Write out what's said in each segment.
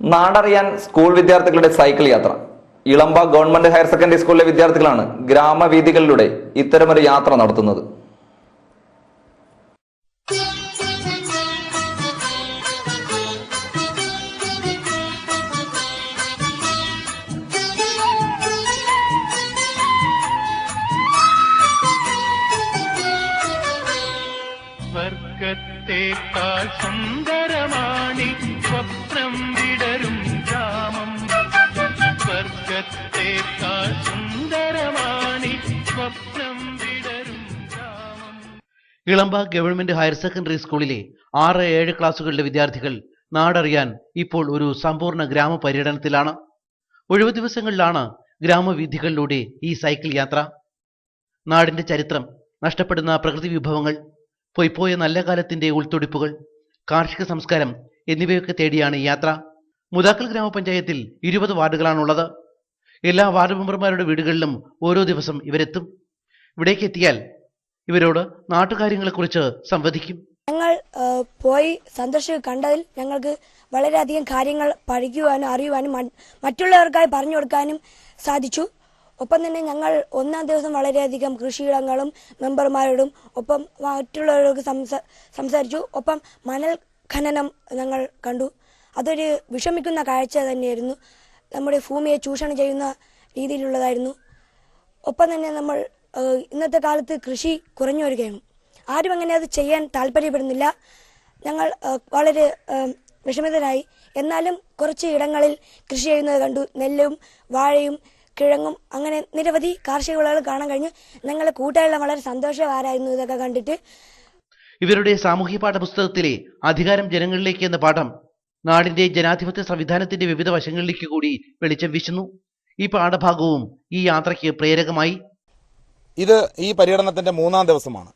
നാടറിയാൻ school വിദ്യാർത്ഥികളുടെ cycle യാത്ര. Elampa government higher secondary സ്കൂളിലെ വിദ്യാർത്ഥികളാണ് ഗ്രാമവീഥികളിലൂടെ ഇത്തരമൊരു യാത്ര നടത്തുന്നത്. സ്വർഗത്തേക്കാൾ സുന്ദരമാണി സ്വപ്നം വിടരും ഗ്രാമം. സ്വർഗത്തേക്കാൾ സുന്ദരമാണി സ്വപ്നം വിടരും ഗ്രാമം. ഇളമ്പ ഗവൺമെന്റ് ഹയർ സെക്കൻഡറി സ്കൂളിലെ 6-7 ക്ലാസുകളിലെ വിദ്യാർത്ഥികൾ നാടറിയാൻ ഇപ്പോൾ ഒരു സമ്പൂർണ്ണ ഗ്രാമപര്യടനത്തിലാണ്. ഒഴിവു ദിവസങ്ങളിലാണ് ഗ്രാമവീഥികളിലൂടെ ഈ സൈക്കിൾ യാത്ര. നാടിന്റെ ചരിത്രം, നഷ്ടപ്പെടുന്ന പ്രകൃതി വിഭവങ്ങൾ, പൊയ്പോയ നല്ല കാലത്തിന്റെ ഉൾത്തുടിപ്പുകൾ, കാർഷിക സംസ്കാരം എന്നിവയൊക്കെ തേടിയാണ് ഈ യാത്ര. മുതാക്കൽ ഗ്രാമപഞ്ചായത്തിൽ 20 വാർഡുകളാണുള്ളത്. എല്ലാ വാർഡ് മെമ്പർമാരുടെ വീടുകളിലും ഓരോ ദിവസം ഇവരെത്തും. ഇവിടേക്ക് എത്തിയാൽ ഇവരോട് നാട്ടുകാര്യങ്ങളെക്കുറിച്ച് സംവദിക്കും. ഞങ്ങൾ പോയി സന്ദർശിച്ച് കണ്ടതിൽ ഞങ്ങൾക്ക് വളരെയധികം കാര്യങ്ങൾ പഠിക്കുവാനും അറിയുവാനും മറ്റുള്ളവർക്കായി പറഞ്ഞു കൊടുക്കാനും സാധിച്ചു. ഒപ്പം തന്നെ ഞങ്ങൾ ഒന്നാം ദിവസം വളരെയധികം കൃഷിയിടങ്ങളും മെമ്പർമാരോടും ഒപ്പം മറ്റുള്ളവരോട് സംസാരിച്ചു. ഒപ്പം മണൽ ഖനനം ഞങ്ങൾ കണ്ടു. അതൊരു വിഷമിക്കുന്ന കാഴ്ച തന്നെയായിരുന്നു. നമ്മുടെ ഭൂമിയെ ചൂഷണം ചെയ്യുന്ന രീതിയിലുള്ളതായിരുന്നു. ഒപ്പം തന്നെ നമ്മൾ ഇന്നത്തെ കാലത്ത് കൃഷി കുറഞ്ഞു വരികയാണ്. ആരും അങ്ങനെ അത് ചെയ്യാൻ താല്പര്യപ്പെടുന്നില്ല. ഞങ്ങൾ വളരെ വിഷമിതരായി. എന്നാലും കുറച്ച് ഇടങ്ങളിൽ കൃഷി ചെയ്യുന്നത് കണ്ടു. നെല്ലും വാഴയും കിഴങ്ങും അങ്ങനെ നിരവധി കാർഷിക വിളകൾ കാണാൻ കഴിഞ്ഞു. ഞങ്ങളെ കൂട്ടുകാരെല്ലാം വളരെ സന്തോഷവാരായിരുന്നു ഇതൊക്കെ കണ്ടിട്ട്. ഇവരുടെ സാമൂഹ്യ പാഠപുസ്തകത്തിലെ അധികാരം ജനങ്ങളിലേക്ക് എന്ന പാഠം നാടിന്റെ ജനാധിപത്യ സംവിധാനത്തിന്റെ വിവിധ വശങ്ങളിലേക്ക് കൂടി വെളിച്ചം വീശുന്നു. ഈ പാഠഭാഗവും ഈ യാത്രയ്ക്ക് പ്രേരകമായി. ഇത് ഈ പര്യടനത്തിന്റെ 3-ാം ദിവസമാണ്.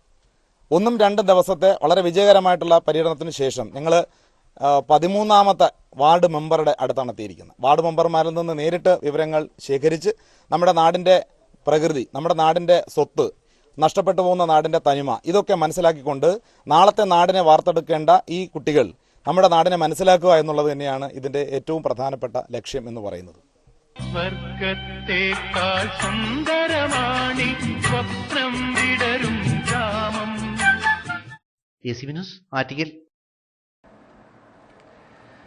1-2 ദിവസത്തെ വളരെ വിജയകരമായിട്ടുള്ള പര്യടനത്തിന് ശേഷം ഞങ്ങൾ 13ാമത്തെ വാർഡ് മെമ്പറുടെ അടുത്താണ് എത്തിയിരിക്കുന്നത്. വാർഡ് മെമ്പർമാരിൽ നിന്ന് നേരിട്ട് വിവരങ്ങൾ ശേഖരിച്ച് നമ്മുടെ നാടിന്റെ പ്രകൃതി, നമ്മുടെ നാടിന്റെ സ്വത്ത്, നഷ്ടപ്പെട്ടു പോകുന്ന നാടിന്റെ തനിമ ഇതൊക്കെ മനസ്സിലാക്കിക്കൊണ്ട് നാളത്തെ നാടിനെ വാർത്തെടുക്കേണ്ട ഈ കുട്ടികൾ നമ്മുടെ നാടിനെ മനസ്സിലാക്കുക എന്നുള്ളത് തന്നെയാണ് ഇതിന്റെ ഏറ്റവും പ്രധാനപ്പെട്ട ലക്ഷ്യം എന്ന് പറയുന്നത്. സ്വർഗത്തേക്കാൾ സുന്ദരമാണി സ്വപ്നം വിടരും ഗ്രാമം. AC news Attingal.